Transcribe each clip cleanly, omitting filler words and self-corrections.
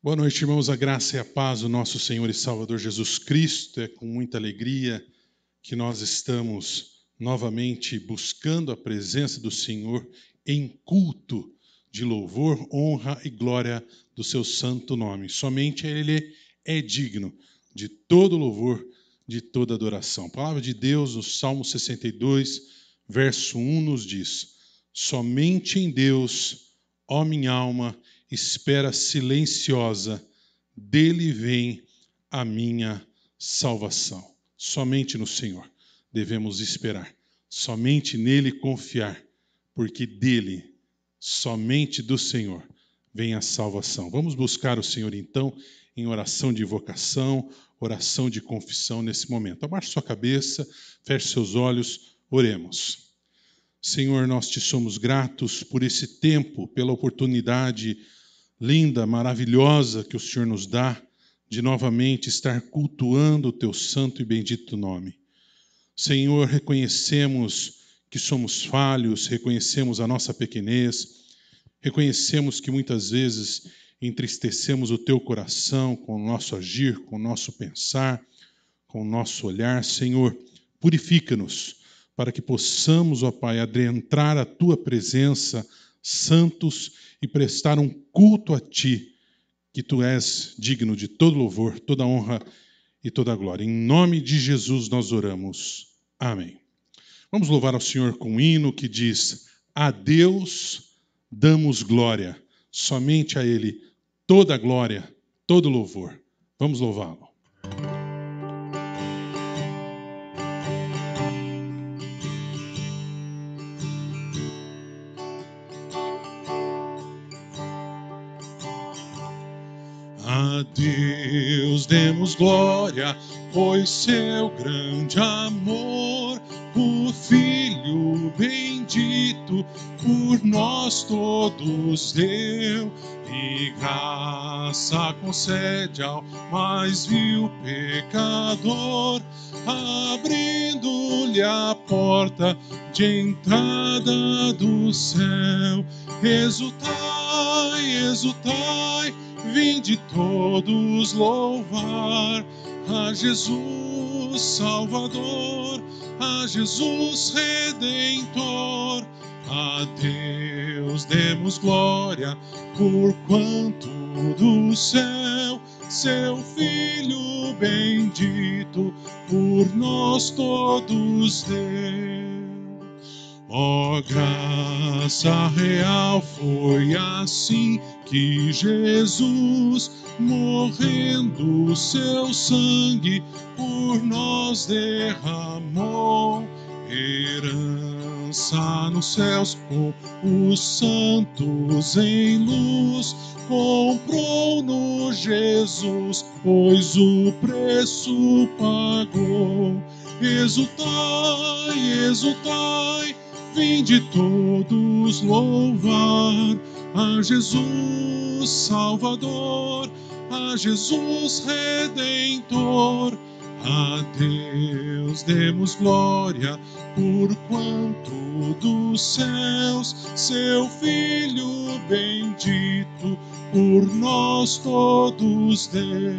Boa noite, irmãos. A graça e a paz do nosso Senhor e Salvador Jesus Cristo. É com muita alegria que nós estamos novamente buscando a presença do Senhor em culto de louvor, honra e glória do seu santo nome. Somente Ele é digno de todo louvor, de toda adoração. A palavra de Deus, no Salmo 62, verso 1, nos diz: somente em Deus, ó minha alma, espera silenciosa, dele vem a minha salvação. Somente no Senhor devemos esperar, somente nele confiar, porque dele, somente do Senhor, vem a salvação. Vamos buscar o Senhor então em oração de invocação, oração de confissão nesse momento. Abaixe sua cabeça, feche seus olhos, oremos. Senhor, nós te somos gratos por esse tempo, pela oportunidade linda, maravilhosa que o Senhor nos dá de novamente estar cultuando o teu santo e bendito nome. Senhor, reconhecemos que somos falhos, reconhecemos a nossa pequenez, reconhecemos que muitas vezes entristecemos o teu coração com o nosso agir, com o nosso pensar, com o nosso olhar. Senhor, purifica-nos para que possamos, ó Pai, adentrar a tua presença santos e prestar um culto a Ti, que Tu és digno de todo louvor, toda honra e toda glória. Em nome de Jesus nós oramos. Amém. Vamos louvar ao Senhor com um hino que diz: a Deus damos glória, somente a Ele toda glória, todo louvor. Vamos louvá-lo. A Deus demos glória, pois seu grande amor, o Filho bendito, por nós todos deu, e graça concede ao mais vil pecador, abrindo-lhe a porta de entrada do céu. Exultai, exultai, vinde todos louvar a Jesus Salvador, a Jesus Redentor. A Deus demos glória, porquanto do céu seu Filho bendito por nós todos deu. Ó graça real, foi assim que Jesus, morrendo seu sangue, por nós derramou. Herança nos céus com os santos em luz, comprou-no Jesus, pois o preço pagou. Exultai, exultai, vinde todos louvar a Jesus Salvador, a Jesus Redentor. A Deus demos glória, porquanto dos céus seu Filho bendito por nós todos deu.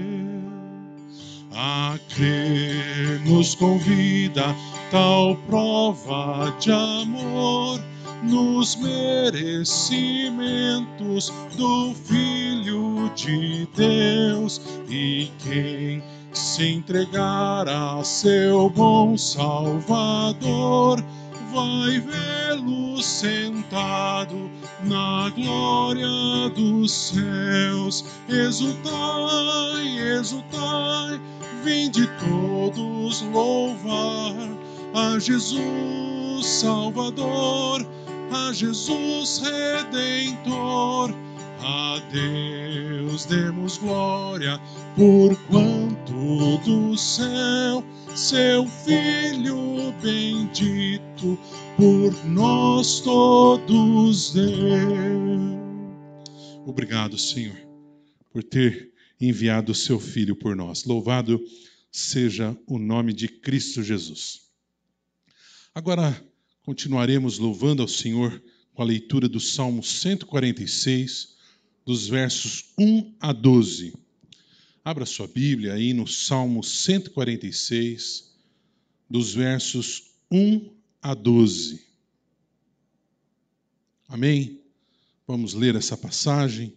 A crer nos convida tal prova de amor, nos merecimentos do Filho de Deus, e quem se entregar a seu bom Salvador vai vê-lo sentado na glória dos céus. Exultai, exultai, vinde todos louvar a Jesus Salvador, a Jesus Redentor. A Deus demos glória, porquanto do céu seu Filho bendito por nós todos deu. Obrigado, Senhor, por ter enviado o seu Filho por nós. Louvado seja o nome de Cristo Jesus. Agora continuaremos louvando ao Senhor com a leitura do Salmo 146, dos versos 1 a 12. Abra sua Bíblia aí no Salmo 146, dos versos 1 a 12. Amém? Vamos ler essa passagem,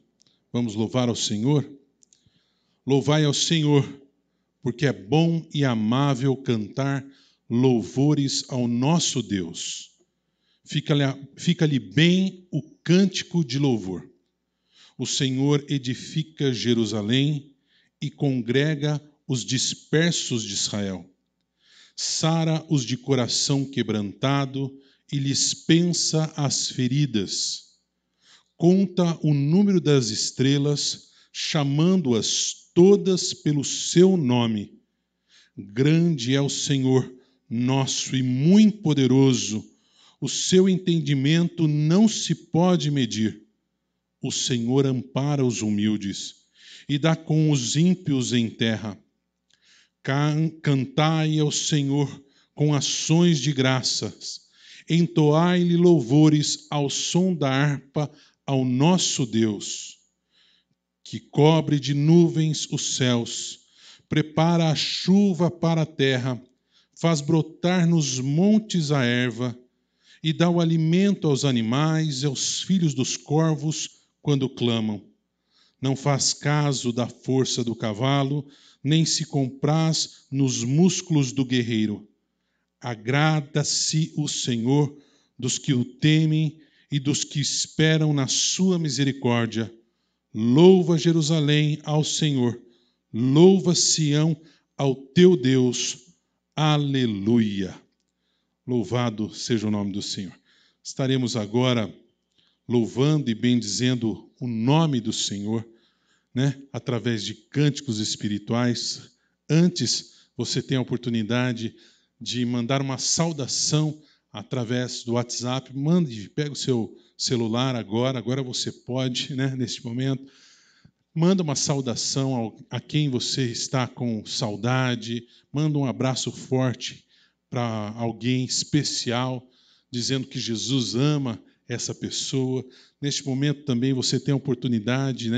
vamos louvar ao Senhor. Louvai ao Senhor, porque é bom e amável cantar louvores ao nosso Deus. Fica-lhe bem o cântico de louvor. O Senhor edifica Jerusalém e congrega os dispersos de Israel. Sara os de coração quebrantado e lhes pensa as feridas. Conta o número das estrelas, chamando-as todas pelo seu nome. Grande é o Senhor, nosso e muito poderoso. O seu entendimento não se pode medir. O Senhor ampara os humildes e dá com os ímpios em terra. Cantai ao Senhor com ações de graças. Entoai-lhe louvores ao som da harpa ao nosso Deus, que cobre de nuvens os céus, prepara a chuva para a terra, faz brotar nos montes a erva e dá o alimento aos animais e aos filhos dos corvos quando clamam. Não faz caso da força do cavalo, nem se compraz nos músculos do guerreiro. Agrada-se o Senhor dos que o temem e dos que esperam na sua misericórdia. Louva Jerusalém ao Senhor, louva Sião ao teu Deus. Aleluia! Louvado seja o nome do Senhor. Estaremos agora louvando e bendizendo o nome do Senhor, através de cânticos espirituais. Antes, você tem a oportunidade de mandar uma saudação através do WhatsApp. Pega o seu celular agora você pode, neste momento. Manda uma saudação a quem você está com saudade. Manda um abraço forte para alguém especial, dizendo que Jesus ama essa pessoa. Neste momento também você tem a oportunidade,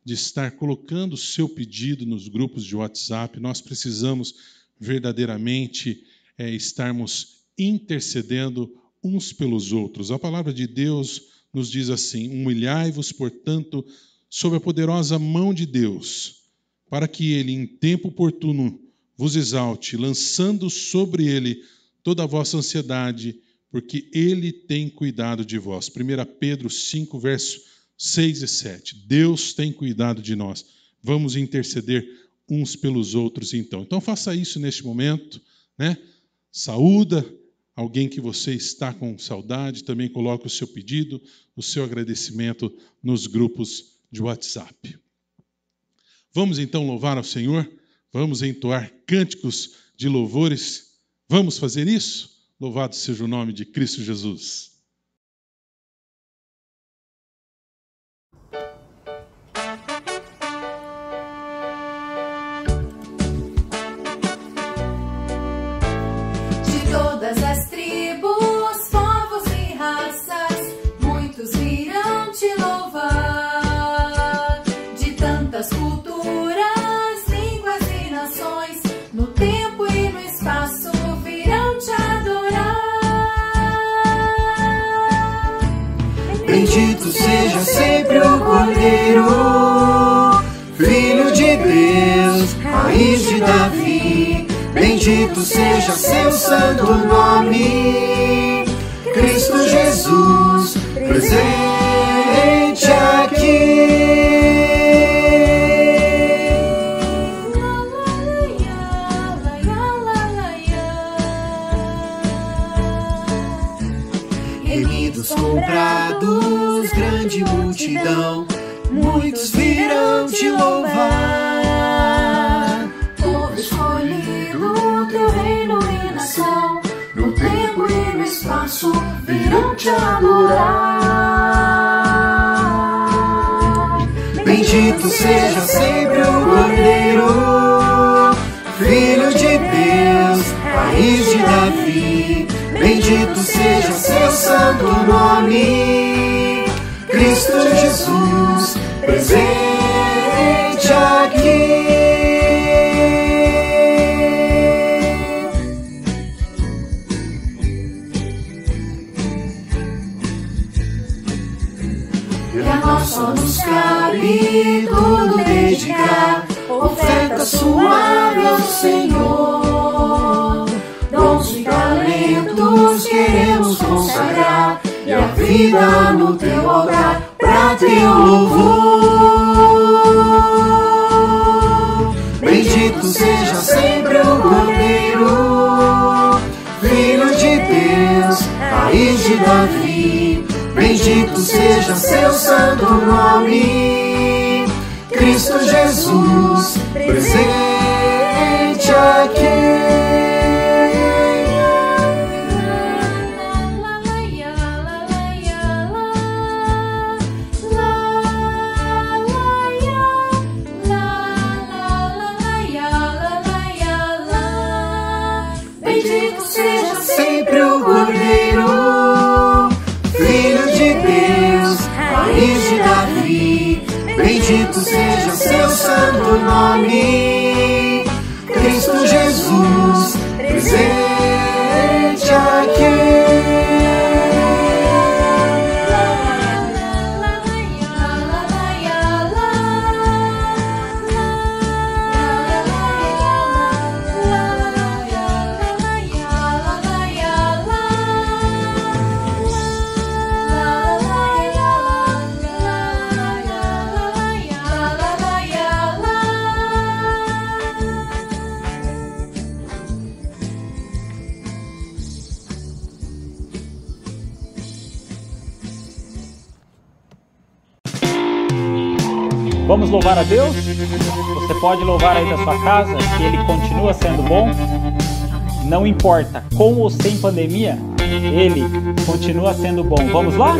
de estar colocando o seu pedido nos grupos de WhatsApp. Nós precisamos verdadeiramente estarmos intercedendo uns pelos outros. A palavra de Deus nos diz assim: humilhai-vos, portanto, sob a poderosa mão de Deus, para que ele, em tempo oportuno, vos exalte, lançando sobre ele toda a vossa ansiedade, porque ele tem cuidado de vós. 1 Pedro 5, verso 6 e 7. Deus tem cuidado de nós. Vamos interceder uns pelos outros, então. Então, faça isso neste momento, Saúda alguém que você está com saudade, também coloque o seu pedido, o seu agradecimento nos grupos de WhatsApp. Vamos, então, louvar ao Senhor? Vamos entoar cânticos de louvores? Vamos fazer isso? Louvado seja o nome de Cristo Jesus. De todas as tribos, povos e raças, muitos virão te louvar. De tantas culturas, línguas e nações, no tempo e no espaço virão te adorar. Bendito seja sempre o Cordeiro, Filho de Deus, Raiz de Davi. Bendito seja seu santo nome, Cristo Jesus, presente aqui. Remidos, comprados, grande multidão, muitos virão te louvar. Povo escolhido, teu reino e nação, no tempo e no espaço virão te adorar. Bendito seja sempre o Cordeiro, Filho de Deus, Raiz de Davi. Bendito seja seu santo nome, Cristo Jesus, presente aqui. E a nós só nos cabe tudo dedicar, oferta suave ao Senhor. Dons e talentos queremos consagrar, e a vida no teu altar, pra teu louvor. Bendito seja sempre o Cordeiro, Filho de Deus, raiz de Davi. Bendito seja seu santo nome, Cristo Jesus, presente aqui. Bendito seja Sempre o Cordeiro, Filho de Deus, raiz de Davi. Bendito seja seu santo nome, Cristo Jesus, presente aqui. Vamos louvar a Deus? Você pode louvar aí da sua casa que Ele continua sendo bom. Não importa, com ou sem pandemia, Ele continua sendo bom. Vamos lá?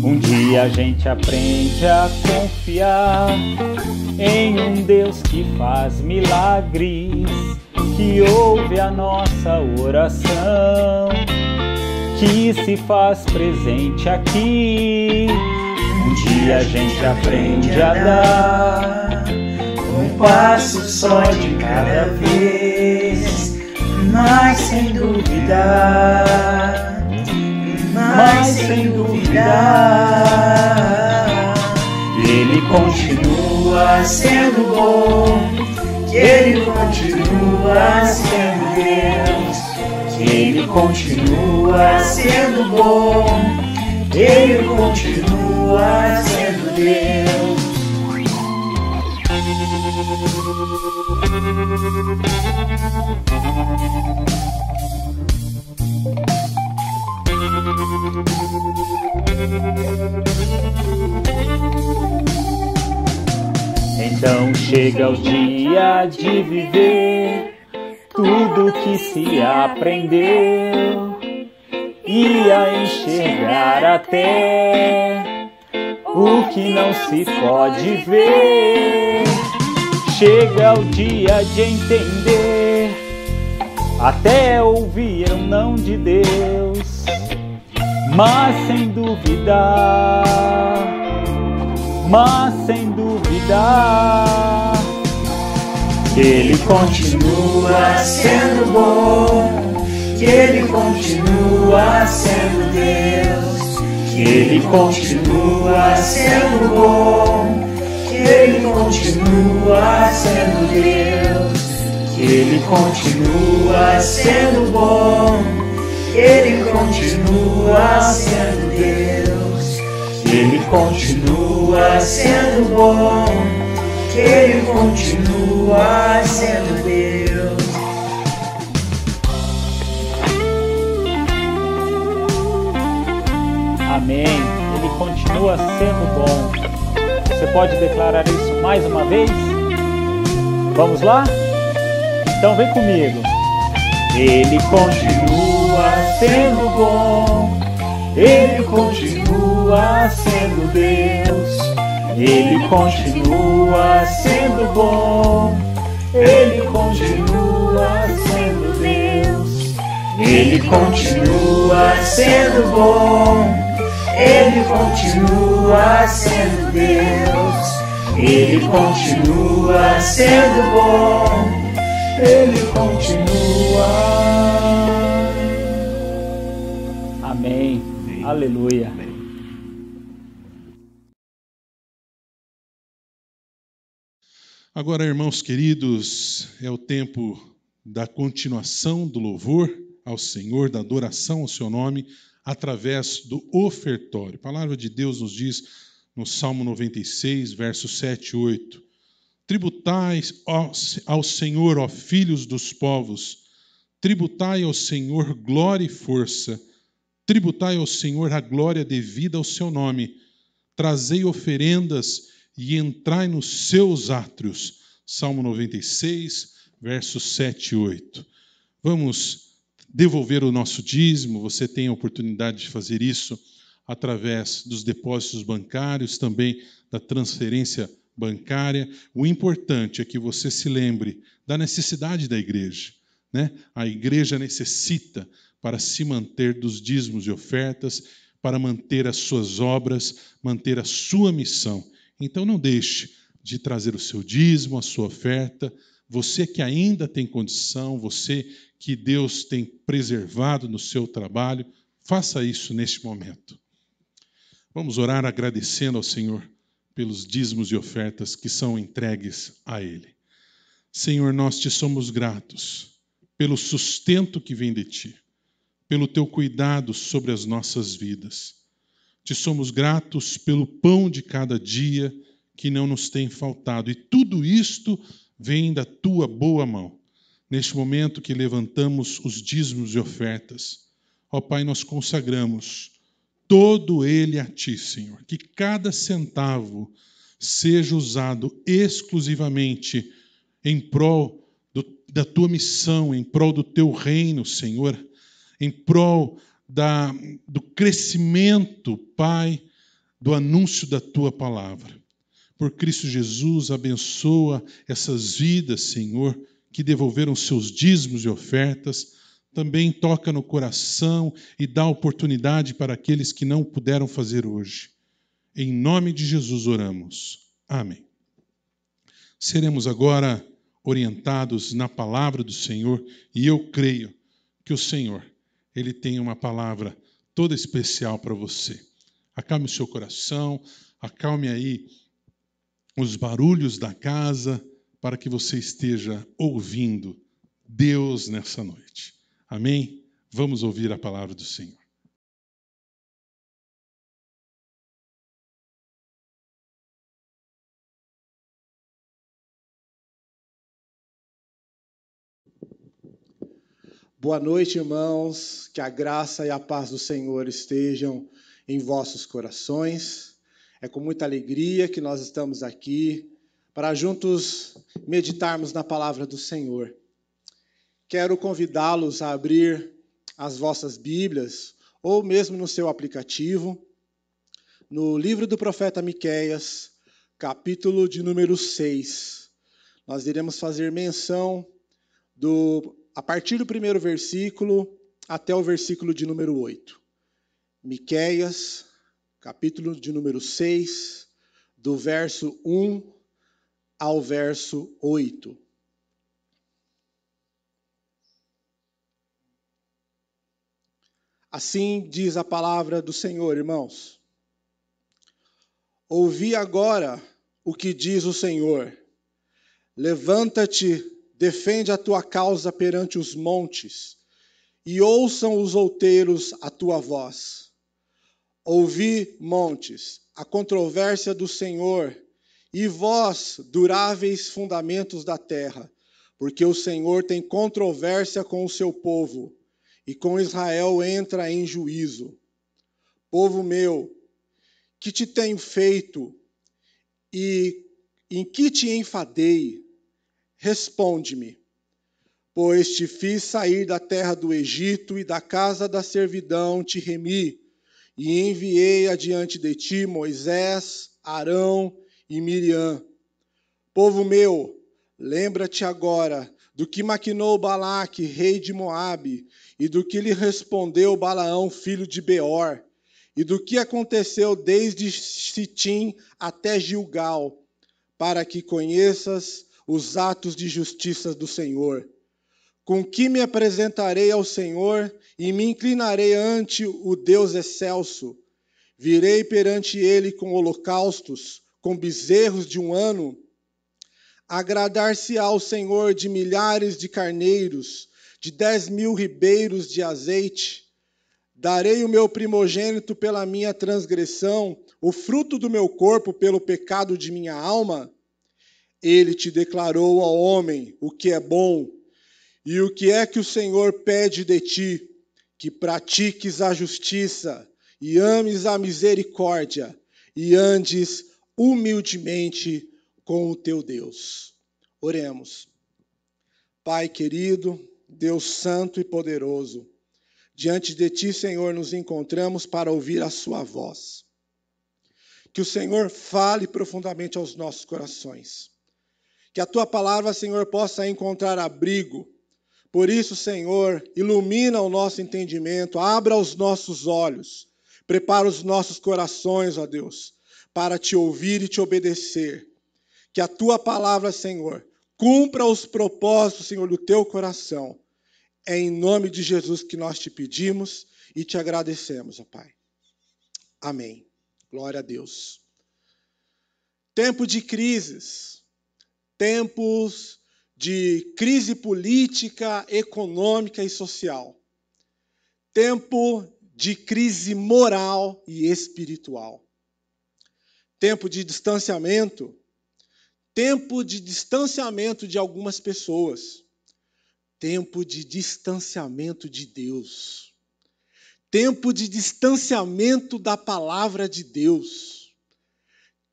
Um dia a gente aprende a confiar em um Deus que faz milagres, que ouve a nossa oração, que se faz presente aqui. Um dia a gente aprende a dar um passo só de cada vez, mas sem duvidar, Ele continua sendo bom, que Ele continua sendo Deus. Ele continua sendo bom, Ele continua sendo Deus. Então chega o dia de viver tudo que se aprendeu e a enxergar até o que não se pode ver. Chega o dia de entender, até ouvir um não de Deus, mas sem duvidar, que Ele continua sendo bom, que Ele continua sendo Deus, que Ele continua sendo bom, que Ele continua sendo Deus, que Ele continua sendo bom, que Ele continua sendo Deus, que Ele continua sendo bom, que Ele continua sendo Deus. Amém. Ele continua sendo bom. Você pode declarar isso mais uma vez? Vamos lá? Então vem comigo. Ele continua sendo bom, Ele continua sendo Deus. Ele continua sendo bom, Ele continua sendo Deus. Ele continua sendo bom, Ele continua sendo Deus, Ele continua sendo bom, Ele continua. Amém. Aleluia. Agora, irmãos queridos, é o tempo da continuação do louvor ao Senhor, da adoração ao seu nome, através do ofertório. A palavra de Deus nos diz no Salmo 96, versos 7 e 8: Tributai ao Senhor, ó filhos dos povos, tributai ao Senhor glória e força, tributai ao Senhor a glória devida ao seu nome, trazei oferendas e entrai nos seus átrios. Salmo 96, versos 7 e 8. Vamos devolver o nosso dízimo. Você tem a oportunidade de fazer isso através dos depósitos bancários, também da transferência bancária. O importante é que você se lembre da necessidade da igreja, né? A igreja necessita para se manter dos dízimos e ofertas, para manter as suas obras, manter a sua missão. Então não deixe de trazer o seu dízimo, a sua oferta. Você que ainda tem condição, você que Deus tem preservado no seu trabalho, faça isso neste momento. Vamos orar agradecendo ao Senhor pelos dízimos e ofertas que são entregues a Ele. Senhor, nós te somos gratos pelo sustento que vem de Ti, pelo Teu cuidado sobre as nossas vidas. Te somos gratos pelo pão de cada dia que não nos tem faltado. E tudo isto vem da Tua boa mão. Neste momento que levantamos os dízimos e ofertas, ó Pai, nós consagramos todo ele a Ti, Senhor. Que cada centavo seja usado exclusivamente em prol da Tua missão, em prol do Teu reino, Senhor, em prol do crescimento, Pai, do anúncio da Tua palavra. Por Cristo Jesus, abençoa essas vidas, Senhor, que devolveram seus dízimos e ofertas. Também toca no coração e dá oportunidade para aqueles que não puderam fazer hoje. Em nome de Jesus oramos. Amém. Seremos agora orientados na palavra do Senhor, e eu creio que o Senhor, Ele tem uma palavra toda especial para você. Acalme o seu coração, acalme aí os barulhos da casa, para que você esteja ouvindo Deus nessa noite. Amém? Vamos ouvir a palavra do Senhor. Boa noite, irmãos. Que a graça e a paz do Senhor estejam em vossos corações. É com muita alegria que nós estamos aqui para juntos meditarmos na palavra do Senhor. Quero convidá-los a abrir as vossas Bíblias, ou mesmo no seu aplicativo, no livro do profeta Miqueias, capítulo de número 6. Nós iremos fazer menção a partir do primeiro versículo até o versículo de número 8. Miqueias, capítulo de número 6, do verso 1 ao verso 8. Assim diz a palavra do Senhor, irmãos. Ouvi agora o que diz o Senhor. Levanta-te, defende a tua causa perante os montes, e ouçam os outeiros a tua voz. Ouvi, montes, a controvérsia do Senhor, e vós, duráveis fundamentos da terra, porque o Senhor tem controvérsia com o seu povo, e com Israel entra em juízo. Povo meu, que te tenho feito, e em que te enfadei? Responde-me. Pois te fiz sair da terra do Egito e da casa da servidão te remi, e enviei adiante de ti Moisés, Arão e Miriam. Povo meu, lembra-te agora do que maquinou Balaque, rei de Moabe, e do que lhe respondeu Balaão, filho de Beor, e do que aconteceu desde Sitim até Gilgal, para que conheças os atos de justiça do Senhor. Com que me apresentarei ao Senhor e me inclinarei ante o Deus excelso. Virei perante ele com holocaustos, com bezerros de um ano. Agradar-se ao Senhor de milhares de carneiros, de 10.000 ribeiros de azeite. Darei o meu primogênito pela minha transgressão, o fruto do meu corpo pelo pecado de minha alma. Ele te declarou ao homem o que é bom, e o que é que o Senhor pede de ti? Que pratiques a justiça, e ames a misericórdia, e andes humildemente com o teu Deus. Oremos. Pai querido, Deus santo e poderoso, diante de ti, Senhor, nos encontramos para ouvir a sua voz. Que o Senhor fale profundamente aos nossos corações. Que a tua palavra, Senhor, possa encontrar abrigo. Por isso, Senhor, ilumina o nosso entendimento, abra os nossos olhos, prepara os nossos corações, ó Deus, para te ouvir e te obedecer. Que a tua palavra, Senhor, cumpra os propósitos, Senhor, do teu coração. É em nome de Jesus que nós te pedimos e te agradecemos, ó Pai. Amém. Glória a Deus. Tempo de crises, tempos de crise política, econômica e social. Tempo de crise moral e espiritual. Tempo de distanciamento. Tempo de distanciamento de algumas pessoas. Tempo de distanciamento de Deus. Tempo de distanciamento da palavra de Deus.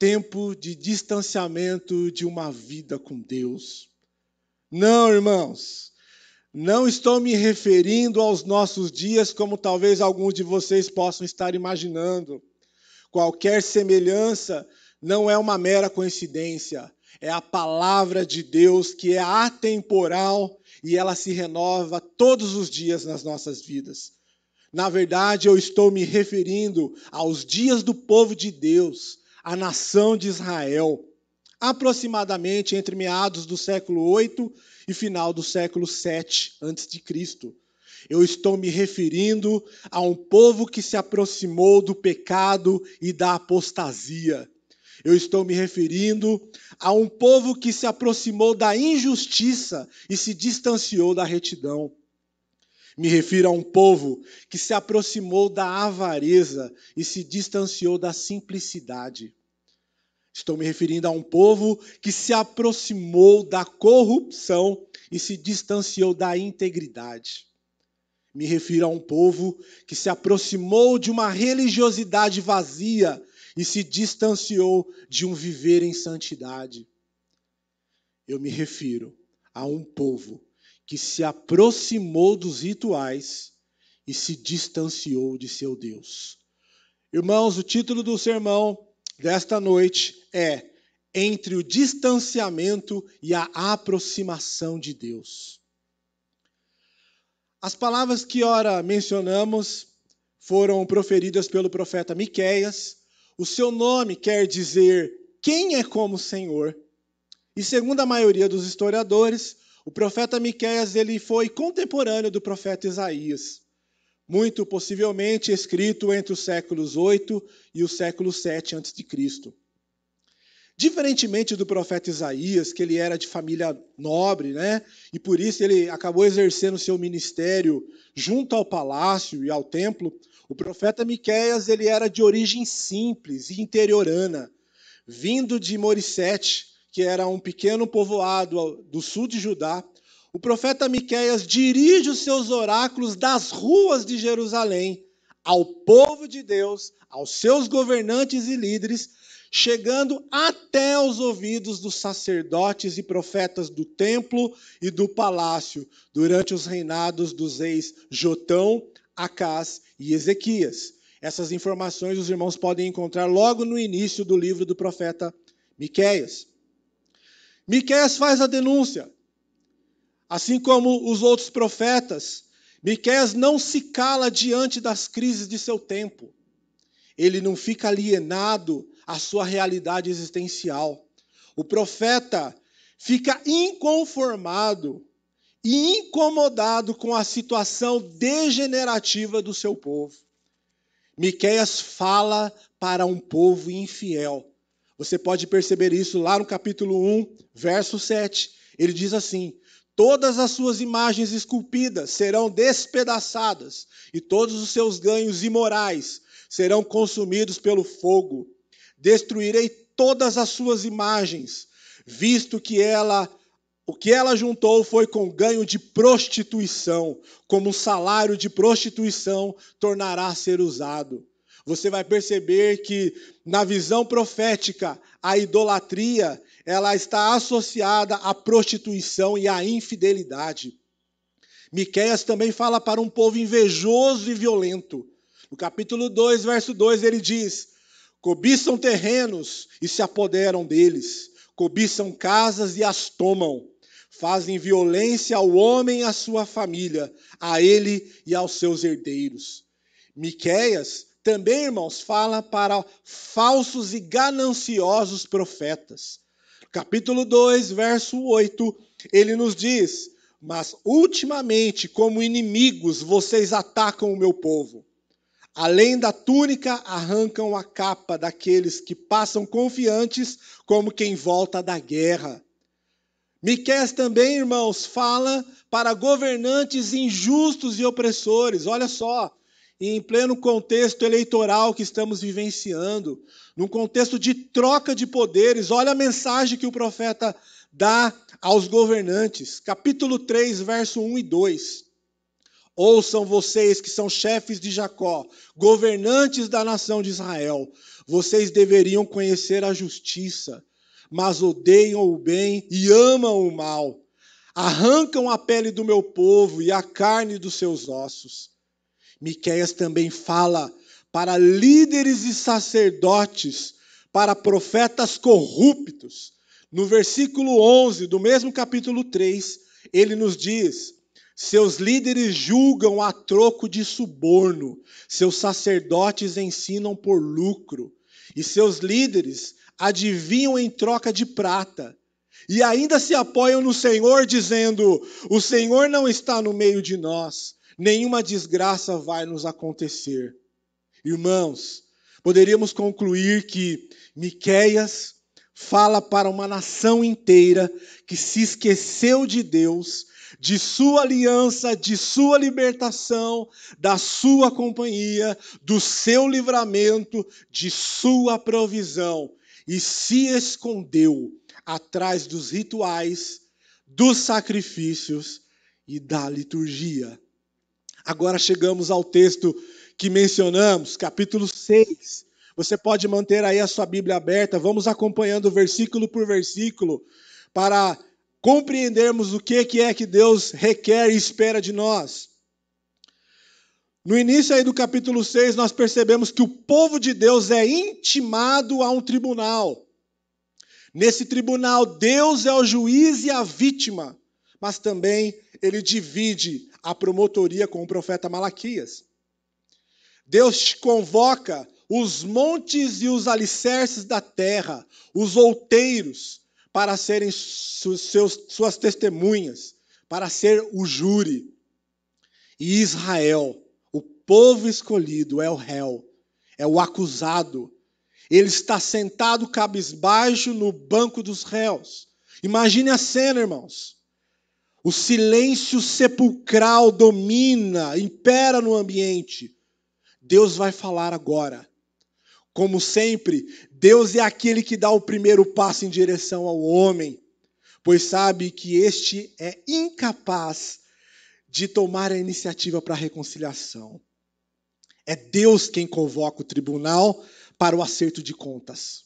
Tempo de distanciamento de uma vida com Deus. Não, irmãos, não estou me referindo aos nossos dias como talvez alguns de vocês possam estar imaginando. Qualquer semelhança não é uma mera coincidência. É a palavra de Deus que é atemporal e ela se renova todos os dias nas nossas vidas. Na verdade, eu estou me referindo aos dias do povo de Deus, a nação de Israel, aproximadamente entre meados do século 8 e final do século 7 a.C. Eu estou me referindo a um povo que se aproximou do pecado e da apostasia. Eu estou me referindo a um povo que se aproximou da injustiça e se distanciou da retidão. Me refiro a um povo que se aproximou da avareza e se distanciou da simplicidade. Estou me referindo a um povo que se aproximou da corrupção e se distanciou da integridade. Me refiro a um povo que se aproximou de uma religiosidade vazia e se distanciou de um viver em santidade. Eu me refiro a um povo que se aproximou dos rituais e se distanciou de seu Deus. Irmãos, o título do sermão desta noite é Entre o distanciamento e a aproximação de Deus. As palavras que ora mencionamos foram proferidas pelo profeta Miqueias. O seu nome quer dizer quem é como o Senhor. E segundo a maioria dos historiadores, o profeta Miqueias ele foi contemporâneo do profeta Isaías, muito possivelmente escrito entre os séculos 8 e o século 7 a.C. Diferentemente do profeta Isaías, que ele era de família nobre, né? E por isso ele acabou exercendo seu ministério junto ao palácio e ao templo, o profeta Miqueias ele era de origem simples e interiorana, vindo de Morissete, que era um pequeno povoado do sul de Judá. O profeta Miqueias dirige os seus oráculos das ruas de Jerusalém ao povo de Deus, aos seus governantes e líderes, chegando até os ouvidos dos sacerdotes e profetas do templo e do palácio, durante os reinados dos reis Jotão, Acás e Ezequias. Essas informações os irmãos podem encontrar logo no início do livro do profeta Miqueias. Miqueias faz a denúncia. Assim como os outros profetas, Miqueias não se cala diante das crises de seu tempo. ele não fica alienado à sua realidade existencial. O profeta fica inconformado e incomodado com a situação degenerativa do seu povo. Miqueias fala para um povo infiel. Você pode perceber isso lá no capítulo 1, verso 7. Ele diz assim: todas as suas imagens esculpidas serão despedaçadas, e todos os seus ganhos imorais serão consumidos pelo fogo. Destruirei todas as suas imagens, visto que o que ela juntou foi com ganho de prostituição, como um salário de prostituição tornará a ser usado. Você vai perceber que na visão profética, a idolatria, ela está associada à prostituição e à infidelidade. Miqueias também fala para um povo invejoso e violento. No capítulo 2, verso 2, ele diz: cobiçam terrenos e se apoderam deles, cobiçam casas e as tomam, fazem violência ao homem e à sua família, a ele e aos seus herdeiros. Miqueias também, irmãos, fala para falsos e gananciosos profetas. Capítulo 2, verso 8, ele nos diz: mas ultimamente, como inimigos, vocês atacam o meu povo. Além da túnica, arrancam a capa daqueles que passam confiantes como quem volta da guerra. Miqueias também, irmãos, fala para governantes injustos e opressores. Olha só, em pleno contexto eleitoral que estamos vivenciando, num contexto de troca de poderes, olha a mensagem que o profeta dá aos governantes. Capítulo 3, verso 1 e 2. Ouçam vocês que são chefes de Jacó, governantes da nação de Israel. Vocês deveriam conhecer a justiça, mas odeiam o bem e amam o mal. Arrancam a pele do meu povo e a carne dos seus ossos. Miqueias também fala para líderes e sacerdotes, para profetas corruptos. No versículo 11 do mesmo capítulo 3, ele nos diz: seus líderes julgam a troco de suborno, seus sacerdotes ensinam por lucro, e seus líderes adivinham em troca de prata, e ainda se apoiam no Senhor, dizendo: o Senhor não está no meio de nós, nenhuma desgraça vai nos acontecer. Irmãos, poderíamos concluir que Miqueias fala para uma nação inteira que se esqueceu de Deus, de sua aliança, de sua libertação, da sua companhia, do seu livramento, de sua provisão, e se escondeu atrás dos rituais, dos sacrifícios e da liturgia. Agora chegamos ao texto que mencionamos, capítulo 6. Você pode manter aí a sua Bíblia aberta, vamos acompanhando versículo por versículo, para compreendermos o que é que Deus requer e espera de nós. No início aí do capítulo 6, nós percebemos que o povo de Deus é intimado a um tribunal. Nesse tribunal, Deus é o juiz e a vítima, mas também ele divide a promotoria com o profeta Malaquias. Deus convoca os montes e os alicerces da terra, os outeiros, para serem suas testemunhas, para ser o júri. E Israel, o povo escolhido, é o réu, é o acusado. Ele está sentado cabisbaixo no banco dos réus. Imagine a cena, irmãos. O silêncio sepulcral domina, impera no ambiente. Deus vai falar agora. Como sempre, Deus é aquele que dá o primeiro passo em direção ao homem, pois sabe que este é incapaz de tomar a iniciativa para a reconciliação. É Deus quem convoca o tribunal para o acerto de contas.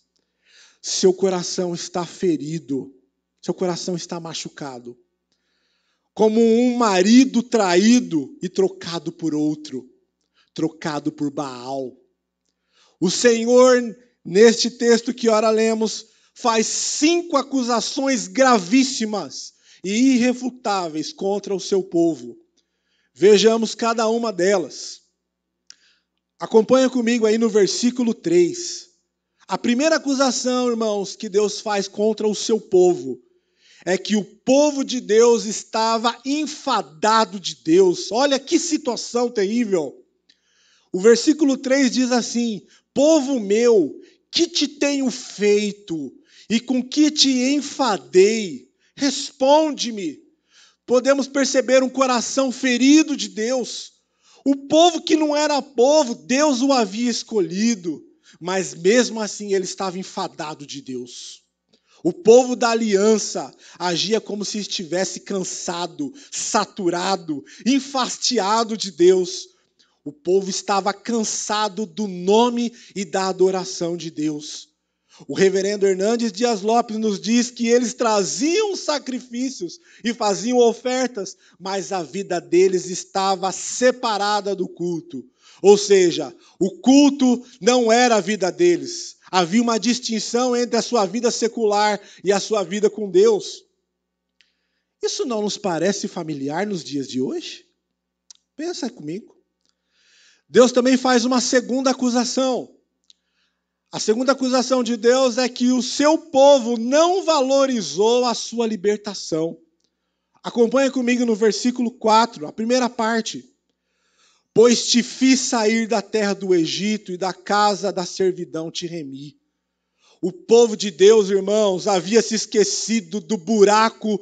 Seu coração está ferido, seu coração está machucado, como um marido traído e trocado por outro, trocado por Baal. O Senhor, neste texto que ora lemos, faz 5 acusações gravíssimas e irrefutáveis contra o seu povo. Vejamos cada uma delas. Acompanha comigo aí no versículo 3. A primeira acusação, irmãos, que Deus faz contra o seu povo é que o povo de Deus estava enfadado de Deus. Olha que situação terrível. O versículo 3 diz assim: povo meu, que te tenho feito e com que te enfadei? Responde-me. Podemos perceber um coração ferido de Deus. O povo que não era povo, Deus o havia escolhido, mas mesmo assim ele estava enfadado de Deus. O povo da aliança agia como se estivesse cansado, saturado, enfastiado de Deus. O povo estava cansado do nome e da adoração de Deus. O reverendo Hernandes Dias Lopes nos diz que eles traziam sacrifícios e faziam ofertas, mas a vida deles estava separada do culto. Ou seja, o culto não era a vida deles. Havia uma distinção entre a sua vida secular e a sua vida com Deus. Isso não nos parece familiar nos dias de hoje? Pensa comigo. Deus também faz uma segunda acusação. A segunda acusação de Deus é que o seu povo não valorizou a sua libertação. Acompanha comigo no versículo 4, a primeira parte. Pois te fiz sair da terra do Egito e da casa da servidão te remi. O povo de Deus, irmãos, havia se esquecido do buraco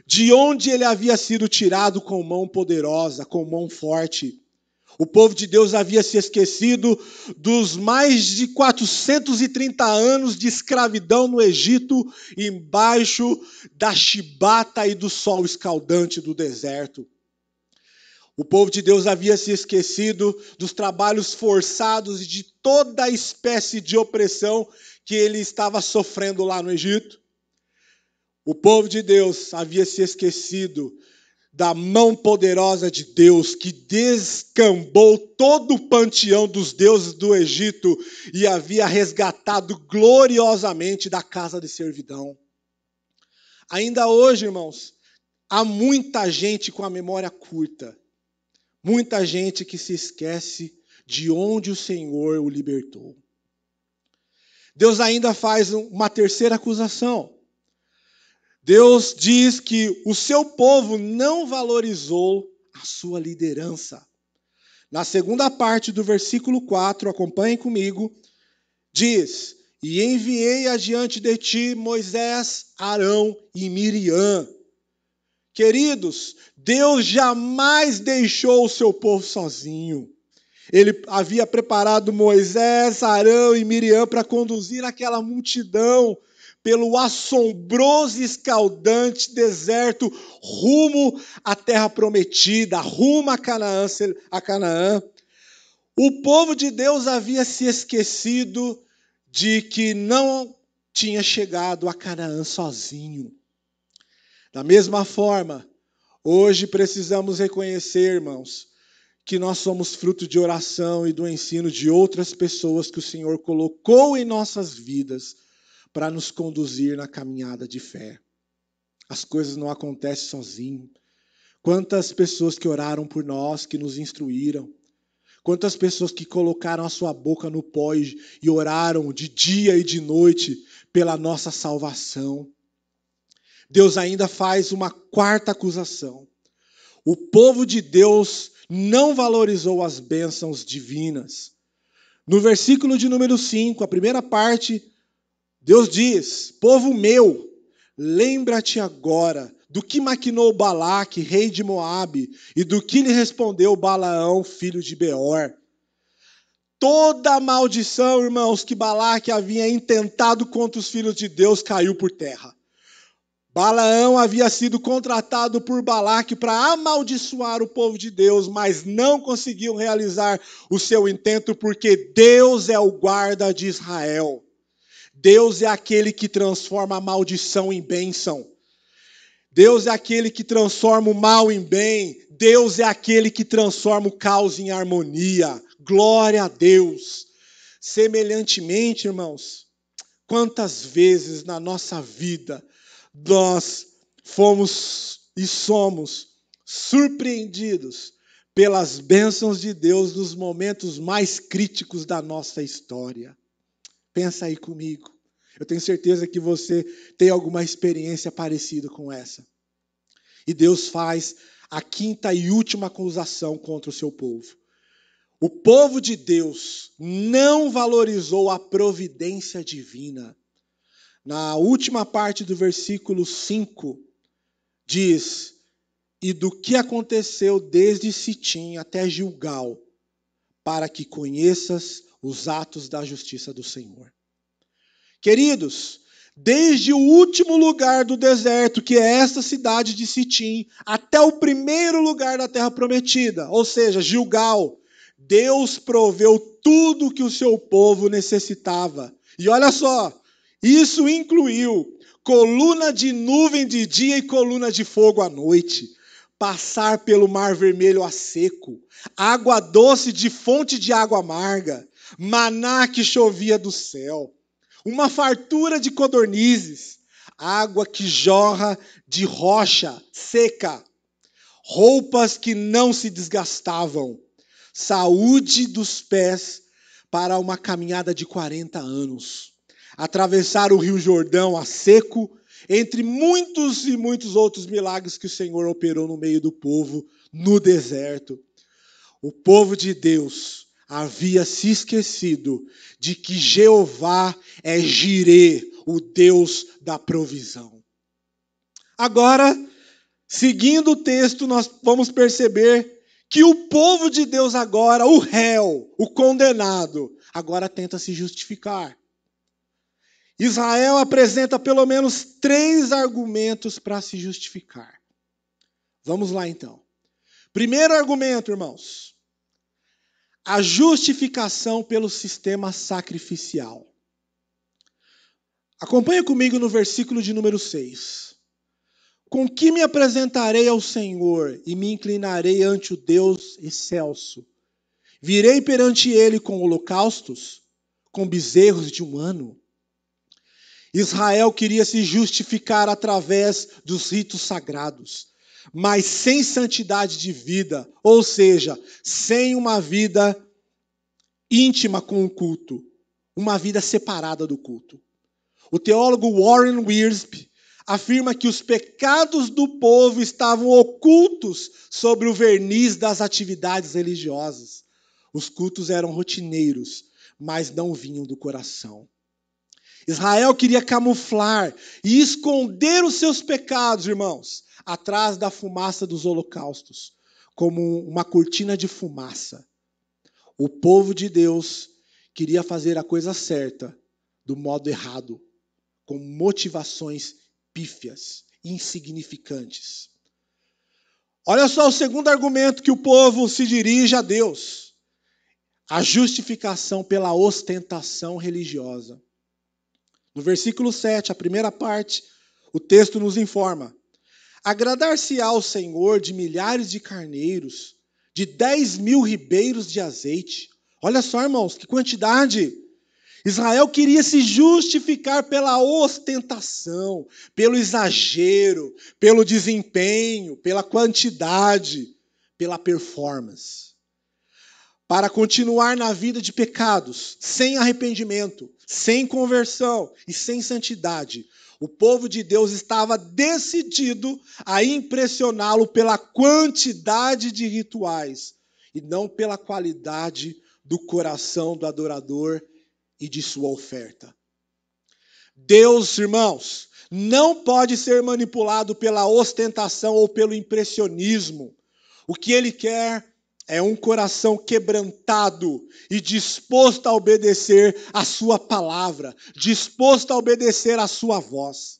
de onde ele havia sido tirado com mão poderosa, com mão forte. O povo de Deus havia se esquecido dos mais de 430 anos de escravidão no Egito, embaixo da chibata e do sol escaldante do deserto. O povo de Deus havia se esquecido dos trabalhos forçados e de toda espécie de opressão que ele estava sofrendo lá no Egito. O povo de Deus havia se esquecido da mão poderosa de Deus, que descambou todo o panteão dos deuses do Egito e havia resgatado gloriosamente da casa de servidão. Ainda hoje, irmãos, há muita gente com a memória curta, muita gente que se esquece de onde o Senhor o libertou. Deus ainda faz uma terceira acusação. Deus diz que o seu povo não valorizou a sua liderança. Na segunda parte do versículo 4, acompanhem comigo, diz: e enviei adiante de ti Moisés, Arão e Miriam. Queridos, Deus jamais deixou o seu povo sozinho. Ele havia preparado Moisés, Arão e Miriam para conduzir aquela multidão pelo assombroso e escaldante deserto, rumo à terra prometida, rumo a Canaã. O povo de Deus havia se esquecido de que não tinha chegado a Canaã sozinho. Da mesma forma, hoje precisamos reconhecer, irmãos, que nós somos fruto de oração e do ensino de outras pessoas que o Senhor colocou em nossas vidas para nos conduzir na caminhada de fé. As coisas não acontecem sozinho. Quantas pessoas que oraram por nós, que nos instruíram. Quantas pessoas que colocaram a sua boca no pó e oraram de dia e de noite pela nossa salvação. Deus ainda faz uma quarta acusação. O povo de Deus não valorizou as bênçãos divinas. No versículo de número 5, a primeira parte, Deus diz: povo meu, lembra-te agora do que maquinou Balaque, rei de Moabe, e do que lhe respondeu Balaão, filho de Beor. Toda a maldição, irmãos, que Balaque havia intentado contra os filhos de Deus caiu por terra. Balaão havia sido contratado por Balaque para amaldiçoar o povo de Deus, mas não conseguiu realizar o seu intento porque Deus é o guarda de Israel. Deus é aquele que transforma a maldição em bênção. Deus é aquele que transforma o mal em bem. Deus é aquele que transforma o caos em harmonia. Glória a Deus. Semelhantemente, irmãos, quantas vezes na nossa vida nós fomos e somos surpreendidos pelas bênçãos de Deus nos momentos mais críticos da nossa história. Pensa aí comigo. Eu tenho certeza que você tem alguma experiência parecida com essa. E Deus faz a quinta e última acusação contra o seu povo. O povo de Deus não valorizou a providência divina. Na última parte do versículo 5, diz: e do que aconteceu desde Sitim até Gilgal, para que conheças os atos da justiça do Senhor. Queridos, desde o último lugar do deserto, que é esta cidade de Sitim, até o primeiro lugar da terra prometida, ou seja, Gilgal, Deus proveu tudo que o seu povo necessitava. E olha só, isso incluiu coluna de nuvem de dia e coluna de fogo à noite, passar pelo Mar Vermelho a seco, água doce de fonte de água amarga, maná que chovia do céu, uma fartura de codornizes, água que jorra de rocha seca, roupas que não se desgastavam, saúde dos pés para uma caminhada de 40 anos, atravessar o Rio Jordão a seco, entre muitos e muitos outros milagres que o Senhor operou no meio do povo no deserto. O povo de Deus havia se esquecido de que Jeová é Jirê, o Deus da provisão. Agora, seguindo o texto, nós vamos perceber que o povo de Deus agora, o réu, o condenado, agora tenta se justificar. Israel apresenta pelo menos 3 argumentos para se justificar. Vamos lá então. Primeiro argumento, irmãos. A justificação pelo sistema sacrificial. Acompanha comigo no versículo de número 6. Com que me apresentarei ao Senhor e me inclinarei ante o Deus excelso? Virei perante ele com holocaustos, com bezerros de um ano? Israel queria se justificar através dos ritos sagrados, mas sem santidade de vida, ou seja, sem uma vida íntima com o culto, uma vida separada do culto. O teólogo Warren Wiersbe afirma que os pecados do povo estavam ocultos sobre o verniz das atividades religiosas. Os cultos eram rotineiros, mas não vinham do coração. Israel queria camuflar e esconder os seus pecados, irmãos, atrás da fumaça dos holocaustos, como uma cortina de fumaça. O povo de Deus queria fazer a coisa certa, do modo errado, com motivações pífias, insignificantes. Olha só o segundo argumento que o povo se dirige a Deus: a justificação pela ostentação religiosa. No versículo 7, a primeira parte, o texto nos informa: agradar-se-á ao Senhor de milhares de carneiros, de 10.000 ribeiros de azeite. Olha só, irmãos, que quantidade! Israel queria se justificar pela ostentação, pelo exagero, pelo desempenho, pela quantidade, pela performance. Para continuar na vida de pecados, sem arrependimento, sem conversão e sem santidade, o povo de Deus estava decidido a impressioná-lo pela quantidade de rituais e não pela qualidade do coração do adorador e de sua oferta. Deus, irmãos, não pode ser manipulado pela ostentação ou pelo impressionismo. O que Ele quer é um coração quebrantado e disposto a obedecer a sua palavra, disposto a obedecer a sua voz.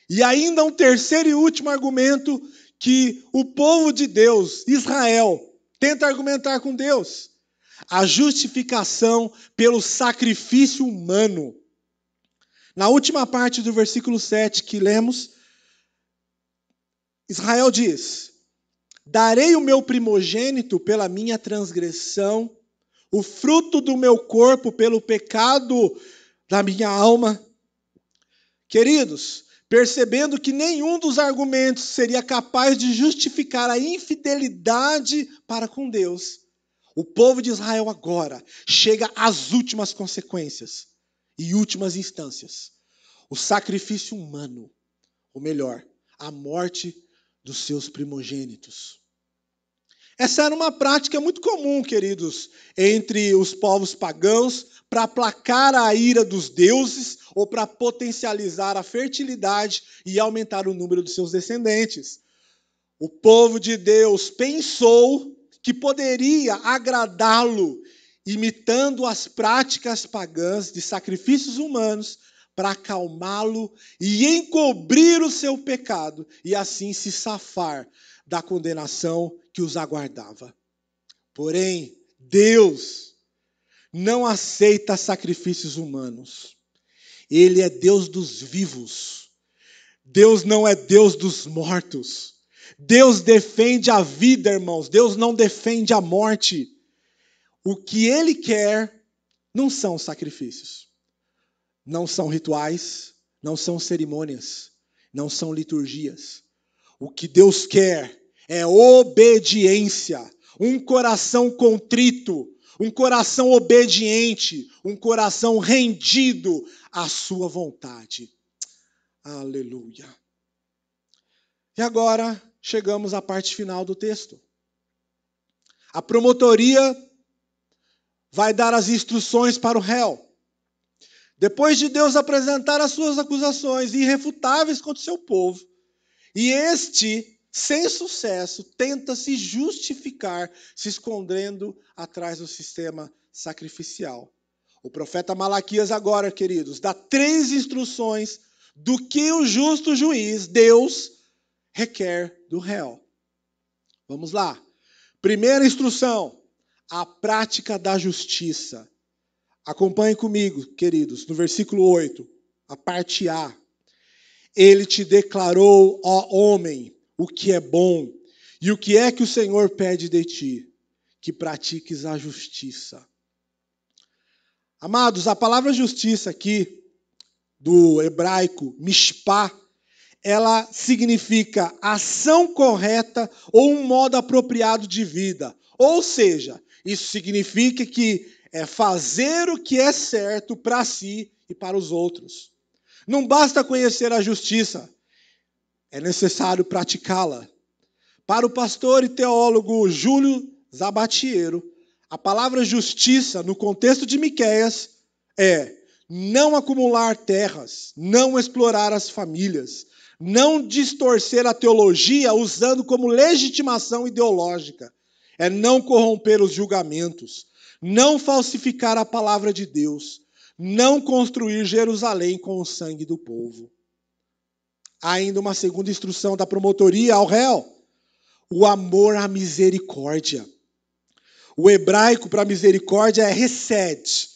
E ainda um terceiro e último argumento que o povo de Deus, Israel, tenta argumentar com Deus: a justificação pelo sacrifício humano. Na última parte do versículo 7 que lemos, Israel diz: darei o meu primogênito pela minha transgressão, o fruto do meu corpo pelo pecado da minha alma. Queridos, percebendo que nenhum dos argumentos seria capaz de justificar a infidelidade para com Deus, o povo de Israel agora chega às últimas consequências e últimas instâncias. O sacrifício humano, ou melhor, a morte dos seus primogênitos. Essa era uma prática muito comum, queridos, entre os povos pagãos, para aplacar a ira dos deuses ou para potencializar a fertilidade e aumentar o número dos seus descendentes. O povo de Deus pensou que poderia agradá-lo, imitando as práticas pagãs de sacrifícios humanos, para acalmá-lo e encobrir o seu pecado, e assim se safar da condenação que os aguardava. Porém, Deus não aceita sacrifícios humanos. Ele é Deus dos vivos. Deus não é Deus dos mortos. Deus defende a vida, irmãos. Deus não defende a morte. O que Ele quer não são sacrifícios. Não são rituais, não são cerimônias, não são liturgias. O que Deus quer é obediência, um coração contrito, um coração obediente, um coração rendido à sua vontade. Aleluia. E agora chegamos à parte final do texto. A promotoria vai dar as instruções para o réu. Depois de Deus apresentar as suas acusações irrefutáveis contra o seu povo, e este, sem sucesso, tenta se justificar, se escondendo atrás do sistema sacrificial. O profeta Malaquias agora, queridos, dá 3 instruções do que o justo juiz, Deus, requer do réu. Vamos lá. Primeira instrução, a prática da justiça. Acompanhe comigo, queridos, no versículo 8, a parte A. Ele te declarou, ó homem, o que é bom, e o que é que o Senhor pede de ti? Que pratiques a justiça. Amados, a palavra justiça aqui, do hebraico mishpá, ela significa ação correta ou um modo apropriado de vida. Ou seja, isso significa que é fazer o que é certo para si e para os outros. Não basta conhecer a justiça, é necessário praticá-la. Para o pastor e teólogo Júlio Zabatiero, a palavra justiça, no contexto de Miqueias, é não acumular terras, não explorar as famílias, não distorcer a teologia usando como legitimação ideológica, é não corromper os julgamentos, não falsificar a palavra de Deus, não construir Jerusalém com o sangue do povo. Há ainda uma segunda instrução da promotoria ao réu, o amor à misericórdia. O hebraico para misericórdia é hesed.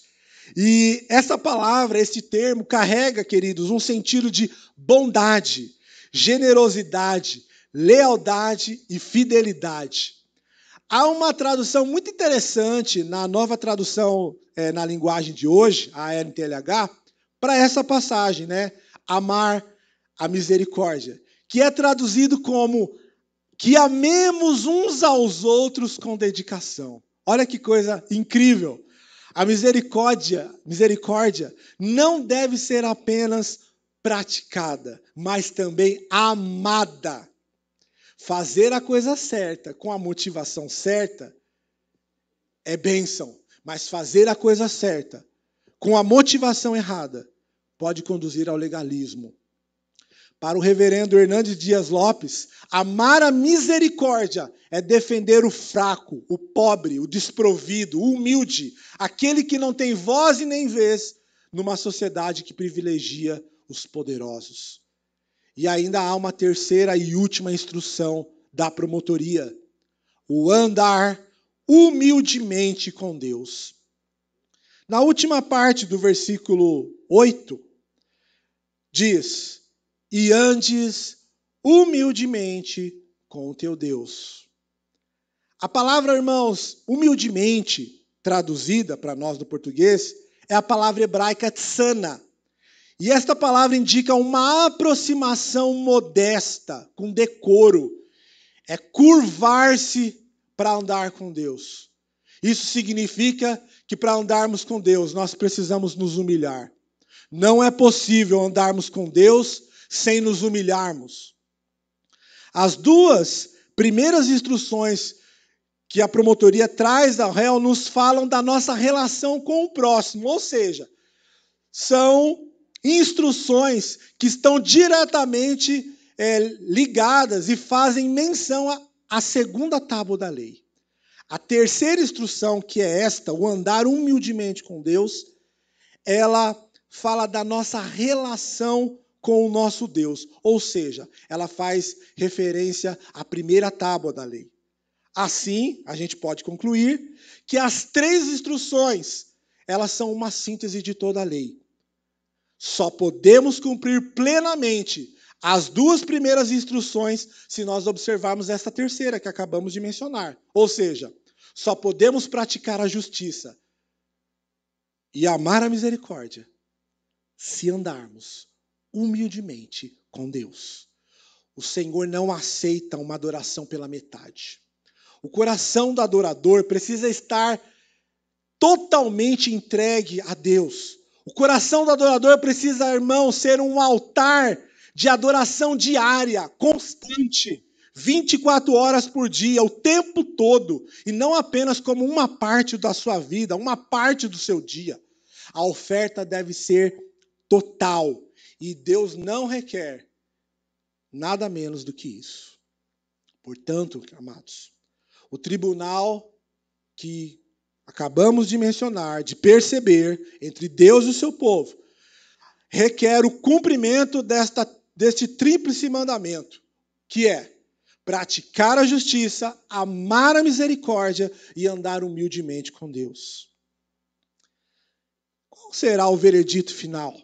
E essa palavra, esse termo, carrega, queridos, um sentido de bondade, generosidade, lealdade e fidelidade. Há uma tradução muito interessante na nova tradução na linguagem de hoje, a NTLH, para essa passagem, né? Amar a misericórdia, que é traduzido como que amemos uns aos outros com dedicação. Olha que coisa incrível. A misericórdia não deve ser apenas praticada, mas também amada. Fazer a coisa certa, com a motivação certa, é bênção. Mas fazer a coisa certa, com a motivação errada, pode conduzir ao legalismo. Para o reverendo Hernandes Dias Lopes, amar a misericórdia é defender o fraco, o pobre, o desprovido, o humilde, aquele que não tem voz e nem vez numa sociedade que privilegia os poderosos. E ainda há uma terceira e última instrução da promotoria, o andar humildemente com Deus. Na última parte do versículo 8, diz: e andes humildemente com o teu Deus. A palavra, irmãos, humildemente, traduzida para nós do português, é a palavra hebraica tsana. E esta palavra indica uma aproximação modesta, com decoro. É curvar-se para andar com Deus. Isso significa que para andarmos com Deus, nós precisamos nos humilhar. Não é possível andarmos com Deus sem nos humilharmos. As duas primeiras instruções que a promotoria traz ao réu nos falam da nossa relação com o próximo, ou seja, são instruções que estão diretamente ligadas e fazem menção à segunda tábua da lei. A terceira instrução, que é esta, o andar humildemente com Deus, ela fala da nossa relação com o nosso Deus, ou seja, ela faz referência à primeira tábua da lei. Assim, a gente pode concluir que as três instruções, elas são uma síntese de toda a lei. Só podemos cumprir plenamente as duas primeiras instruções se nós observarmos esta terceira que acabamos de mencionar. Ou seja, só podemos praticar a justiça e amar a misericórdia se andarmos humildemente com Deus. O Senhor não aceita uma adoração pela metade. O coração do adorador precisa estar totalmente entregue a Deus. O coração do adorador precisa, irmão, ser um altar de adoração diária, constante, 24 horas por dia, o tempo todo, e não apenas como uma parte da sua vida, uma parte do seu dia. A oferta deve ser total, e Deus não requer nada menos do que isso. Portanto, amados, o tribunal que acabamos de mencionar, de perceber, entre Deus e o seu povo, requer o cumprimento deste tríplice mandamento, que é praticar a justiça, amar a misericórdia e andar humildemente com Deus. Qual será o veredito final?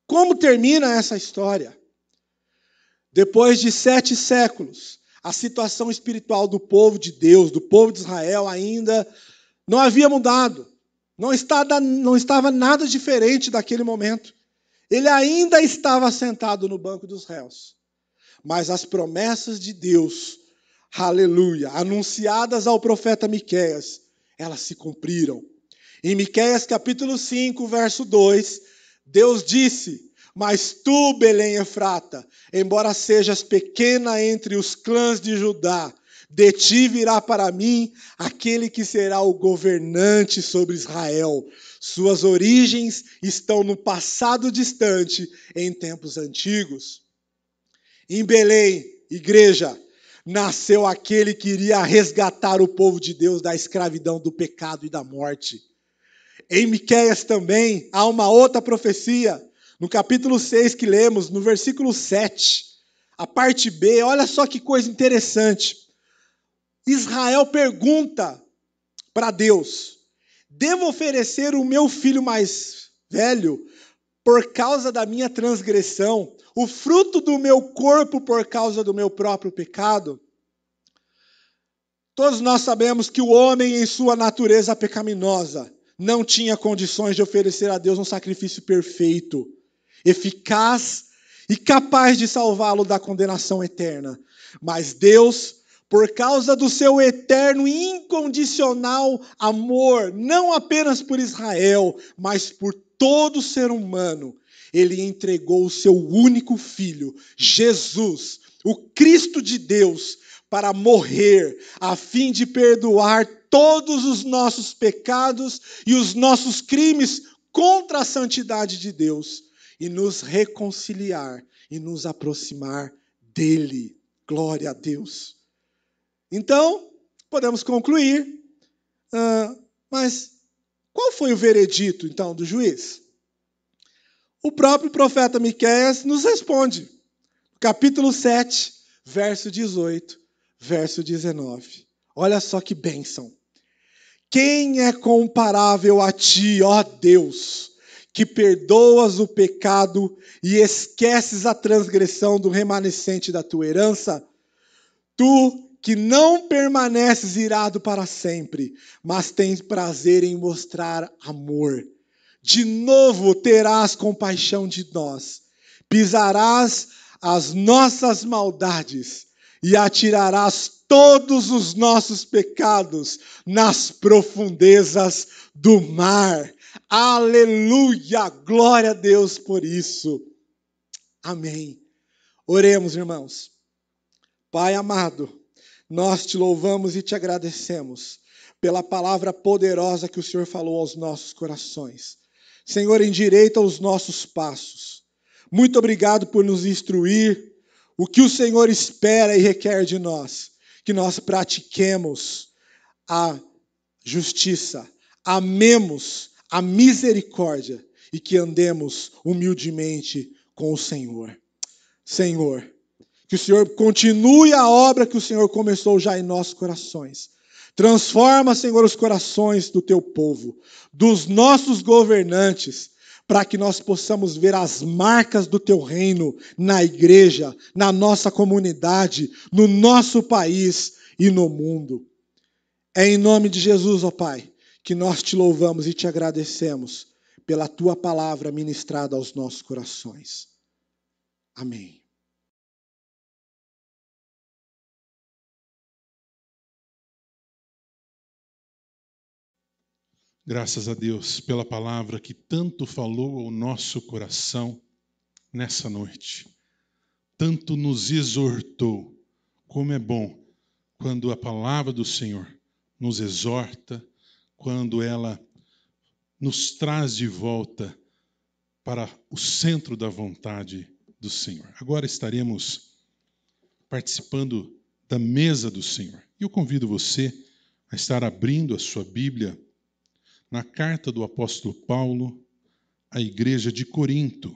Como termina essa história? Depois de 7 séculos, a situação espiritual do povo de Deus, do povo de Israel, ainda não havia mudado. Não estava nada diferente daquele momento. Ele ainda estava sentado no banco dos réus. Mas as promessas de Deus, aleluia, anunciadas ao profeta Miqueias, elas se cumpriram. Em Miqueias capítulo 5, verso 2, Deus disse: mas tu, Belém Efrata, embora sejas pequena entre os clãs de Judá, de ti virá para mim aquele que será o governante sobre Israel. Suas origens estão no passado distante, em tempos antigos. Em Belém, igreja, nasceu aquele que iria resgatar o povo de Deus da escravidão, do pecado e da morte. Em Miqueias também há uma outra profecia. No capítulo 6 que lemos, no versículo 7, a parte B, olha só que coisa interessante. Israel pergunta para Deus: devo oferecer o meu filho mais velho por causa da minha transgressão, o fruto do meu corpo por causa do meu próprio pecado? Todos nós sabemos que o homem, em sua natureza pecaminosa, não tinha condições de oferecer a Deus um sacrifício perfeito, eficaz e capaz de salvá-lo da condenação eterna. Mas Deus, por causa do seu eterno e incondicional amor, não apenas por Israel, mas por todo ser humano, ele entregou o seu único filho, Jesus, o Cristo de Deus, para morrer, a fim de perdoar todos os nossos pecados e os nossos crimes contra a santidade de Deus, e nos reconciliar e nos aproximar dele. Glória a Deus. Então, podemos concluir, mas qual foi o veredito, então, do juiz? O próprio profeta Miqueias nos responde. Capítulo 7, verso 18, verso 19. Olha só que bênção. Quem é comparável a ti, ó Deus, que perdoas o pecado e esqueces a transgressão do remanescente da tua herança? Tu que não permaneces irado para sempre, mas tens prazer em mostrar amor. de novo terás compaixão de nós, pisarás as nossas maldades e atirarás todos os nossos pecados nas profundezas do mar. Aleluia! Glória a Deus por isso. Amém. Oremos, irmãos. Pai amado, nós te louvamos e te agradecemos pela palavra poderosa que o Senhor falou aos nossos corações. Senhor, endireita os nossos passos. Muito obrigado por nos instruir o que o Senhor espera e requer de nós. Que nós pratiquemos a justiça, amemos a misericórdia e que andemos humildemente com o Senhor. Senhor, que o Senhor continue a obra que o Senhor começou já em nossos corações. Transforma, Senhor, os corações do teu povo, dos nossos governantes, para que nós possamos ver as marcas do teu reino na igreja, na nossa comunidade, no nosso país e no mundo. É em nome de Jesus, ó Pai, que nós te louvamos e te agradecemos pela tua palavra ministrada aos nossos corações. Amém. Graças a Deus pela palavra que tanto falou ao nosso coração nessa noite. Tanto nos exortou. Como é bom quando a palavra do Senhor nos exorta, quando ela nos traz de volta para o centro da vontade do Senhor. Agora estaremos participando da mesa do Senhor. E eu convido você a estar abrindo a sua Bíblia na carta do apóstolo Paulo à igreja de Corinto.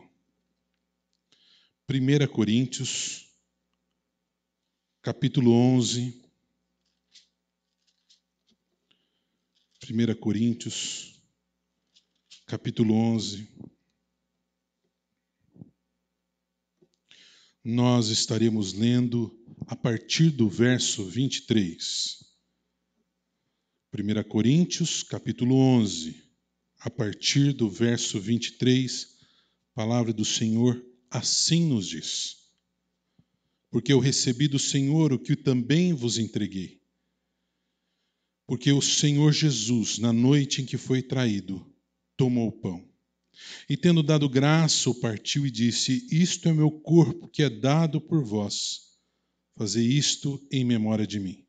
1 Coríntios, capítulo 11. 1 Coríntios, capítulo 11. Nós estaremos lendo a partir do verso 23. 1 Coríntios, capítulo 11, a partir do verso 23, a palavra do Senhor assim nos diz: Porque eu recebi do Senhor o que também vos entreguei. Porque o Senhor Jesus, na noite em que foi traído, tomou o pão. E tendo dado graça, o partiu e disse: Isto é meu corpo que é dado por vós. Fazei isto em memória de mim.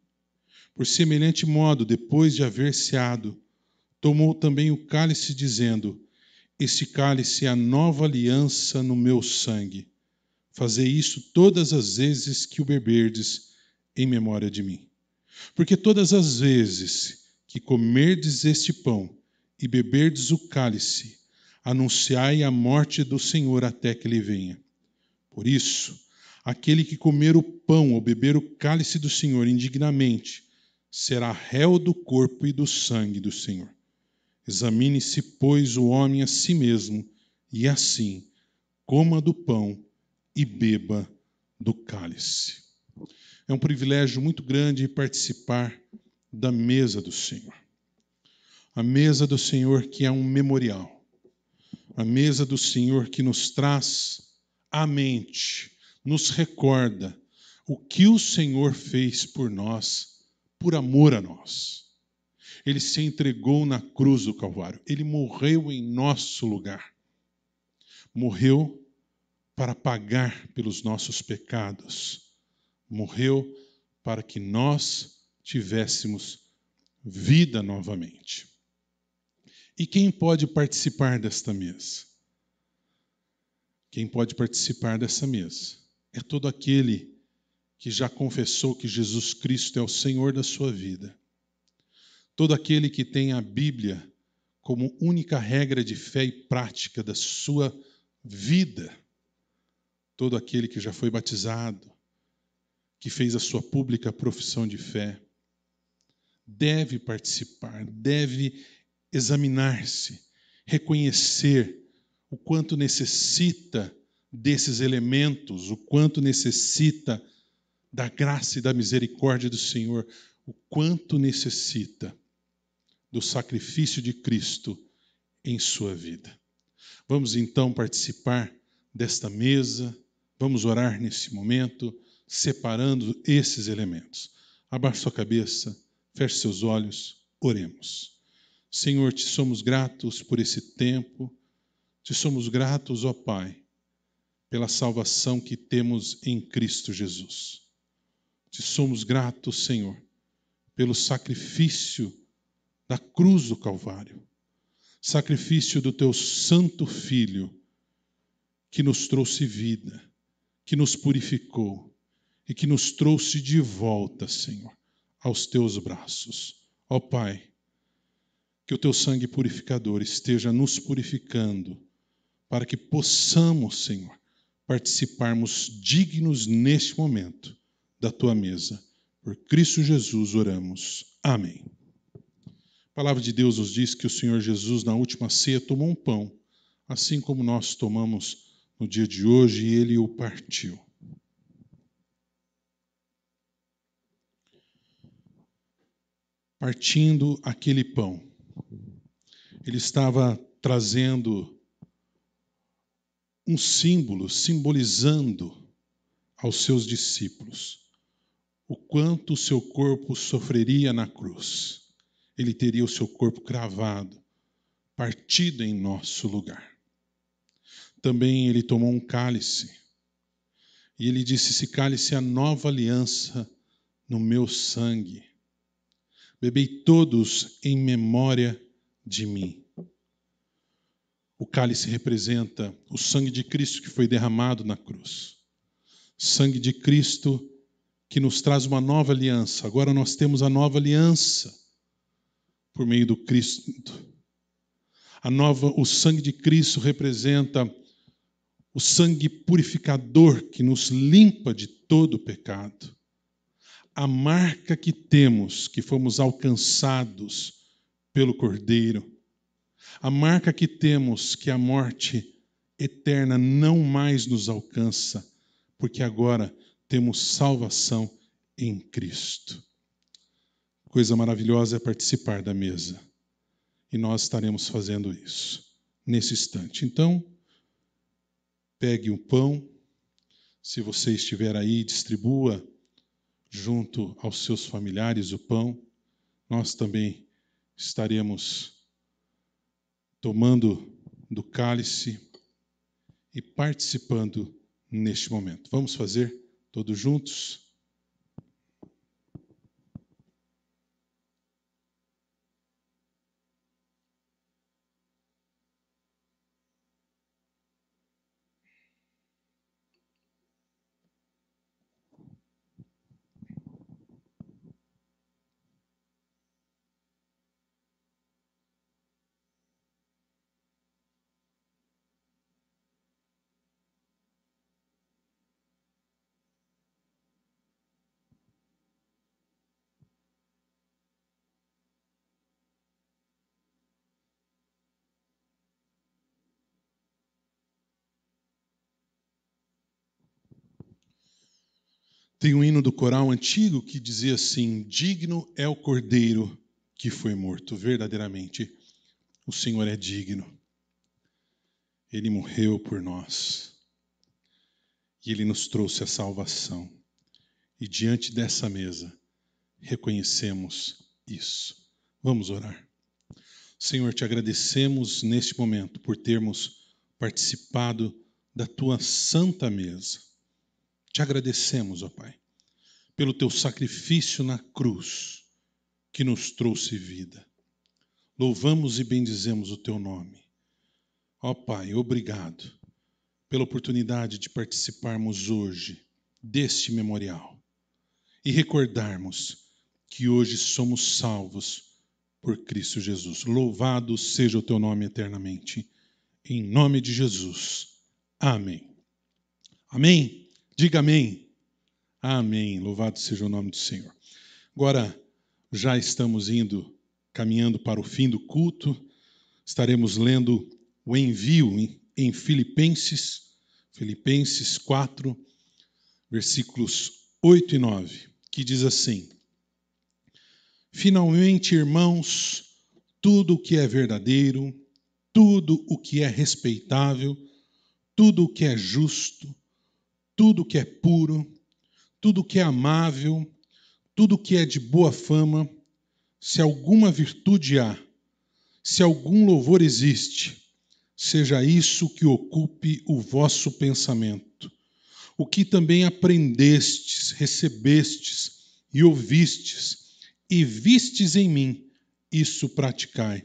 Por semelhante modo, depois de haver ceado, tomou também o cálice, dizendo: Este cálice é a nova aliança no meu sangue. Fazei isso todas as vezes que o beberdes, em memória de mim. Porque todas as vezes que comerdes este pão e beberdes o cálice, anunciai a morte do Senhor até que ele venha. Por isso, aquele que comer o pão ou beber o cálice do Senhor indignamente, será réu do corpo e do sangue do Senhor. Examine-se, pois, o homem a si mesmo, e assim coma do pão e beba do cálice. É um privilégio muito grande participar da mesa do Senhor. A mesa do Senhor que é um memorial. A mesa do Senhor que nos traz à mente, nos recorda o que o Senhor fez por nós, por amor a nós. Ele se entregou na cruz do Calvário. Ele morreu em nosso lugar. Morreu para pagar pelos nossos pecados. Morreu para que nós tivéssemos vida novamente. E quem pode participar desta mesa? Quem pode participar dessa mesa é todo aquele que já confessou que Jesus Cristo é o Senhor da sua vida. Todo aquele que tem a Bíblia como única regra de fé e prática da sua vida. Todo aquele que já foi batizado, que fez a sua pública profissão de fé, deve participar, deve examinar-se, reconhecer o quanto necessita desses elementos, o quanto necessita da graça e da misericórdia do Senhor, o quanto necessita do sacrifício de Cristo em sua vida. Vamos então participar desta mesa, vamos orar nesse momento, separando esses elementos. Abaixe sua cabeça, feche seus olhos, oremos. Senhor, te somos gratos por esse tempo, te somos gratos, ó Pai, pela salvação que temos em Cristo Jesus. Te somos gratos, Senhor, pelo sacrifício da cruz do Calvário, sacrifício do teu Santo Filho, que nos trouxe vida, que nos purificou e que nos trouxe de volta, Senhor, aos teus braços. Ó Pai, que o teu sangue purificador esteja nos purificando, para que possamos, Senhor, participarmos dignos neste momento da tua mesa. Por Cristo Jesus oramos. Amém. A palavra de Deus nos diz que o Senhor Jesus, na última ceia, tomou um pão, assim como nós tomamos no dia de hoje, e ele o partiu. Partindo aquele pão, ele estava trazendo um símbolo, simbolizando aos seus discípulos o quanto o seu corpo sofreria na cruz. Ele teria o seu corpo cravado, partido em nosso lugar. Também ele tomou um cálice e ele disse: esse cálice é a nova aliança no meu sangue. Bebei todos em memória de mim. O cálice representa o sangue de Cristo que foi derramado na cruz. Sangue de Cristo que nos traz uma nova aliança. Agora nós temos a nova aliança por meio do Cristo. O sangue de Cristo representa o sangue purificador que nos limpa de todo o pecado. A marca que temos, que fomos alcançados pelo Cordeiro. A marca que temos, que a morte eterna não mais nos alcança, porque agora temos salvação em Cristo. Coisa maravilhosa é participar da mesa. E nós estaremos fazendo isso nesse instante. Então, pegue o pão. Se você estiver aí, distribua junto aos seus familiares o pão. Nós também estaremos tomando do cálice e participando neste momento. Vamos fazer todos juntos? Tem um hino do coral antigo que dizia assim: digno é o Cordeiro que foi morto. Verdadeiramente, o Senhor é digno. Ele morreu por nós. E Ele nos trouxe a salvação. E diante dessa mesa, reconhecemos isso. Vamos orar. Senhor, te agradecemos neste momento por termos participado da tua santa mesa. Te agradecemos, ó Pai, pelo teu sacrifício na cruz que nos trouxe vida. Louvamos e bendizemos o teu nome. Ó Pai, obrigado pela oportunidade de participarmos hoje deste memorial e recordarmos que hoje somos salvos por Cristo Jesus. Louvado seja o teu nome eternamente. Em nome de Jesus. Amém. Amém. Diga amém. Amém. Louvado seja o nome do Senhor. Agora, já estamos caminhando para o fim do culto. Estaremos lendo o envio em Filipenses 4, versículos 8 e 9, que diz assim: finalmente, irmãos, tudo o que é verdadeiro, tudo o que é respeitável, tudo o que é justo, tudo o que é puro, tudo o que é amável, tudo o que é de boa fama, se alguma virtude há, se algum louvor existe, seja isso que ocupe o vosso pensamento. O que também aprendestes, recebestes e ouvistes, e vistes em mim, isso praticai,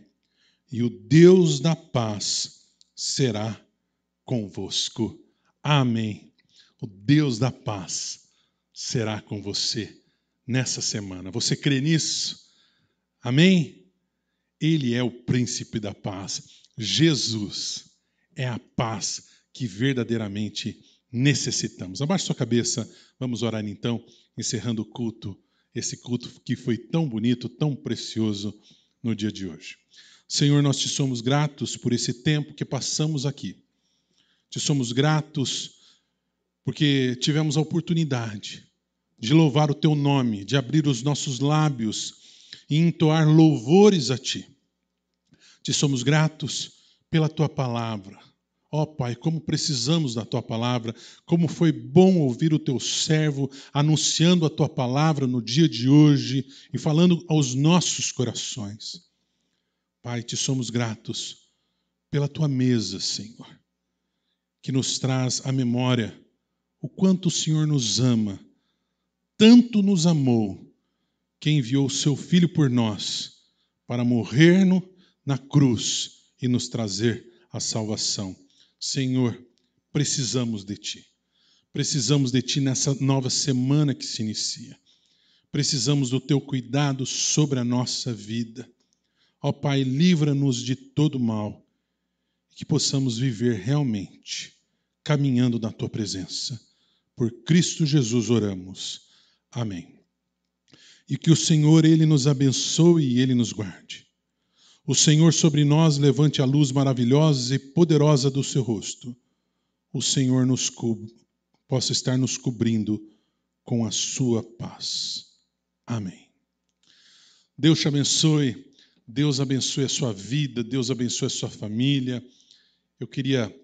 e o Deus da paz será convosco. Amém. O Deus da paz será com você nessa semana. Você crê nisso? Amém? Ele é o príncipe da paz. Jesus é a paz que verdadeiramente necessitamos. Abaixe sua cabeça, vamos orar então, encerrando o culto, esse culto que foi tão bonito, tão precioso no dia de hoje. Senhor, nós te somos gratos por esse tempo que passamos aqui. Te somos gratos porque tivemos a oportunidade de louvar o teu nome, de abrir os nossos lábios e entoar louvores a ti. Te somos gratos pela tua palavra. Ó Pai, como precisamos da tua palavra, como foi bom ouvir o teu servo anunciando a tua palavra no dia de hoje e falando aos nossos corações. Pai, te somos gratos pela tua mesa, Senhor, que nos traz à memória o quanto o Senhor nos ama, tanto nos amou, que enviou o seu Filho por nós para morrer na cruz e nos trazer a salvação. Senhor, precisamos de Ti. Precisamos de Ti nessa nova semana que se inicia. Precisamos do Teu cuidado sobre a nossa vida. Ó Pai, livra-nos de todo mal, que possamos viver realmente, caminhando na Tua presença. Por Cristo Jesus oramos. Amém. E que o Senhor, Ele nos abençoe e Ele nos guarde. O Senhor sobre nós levante a luz maravilhosa e poderosa do seu rosto. O Senhor possa estar nos cobrindo com a sua paz. Amém. Deus te abençoe. Deus abençoe a sua vida. Deus abençoe a sua família. Eu queria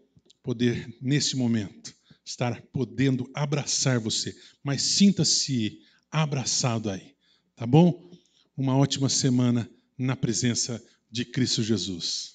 poder, nesse momento, estar podendo abraçar você. Mas sinta-se abraçado aí. Tá bom? Uma ótima semana na presença de Cristo Jesus.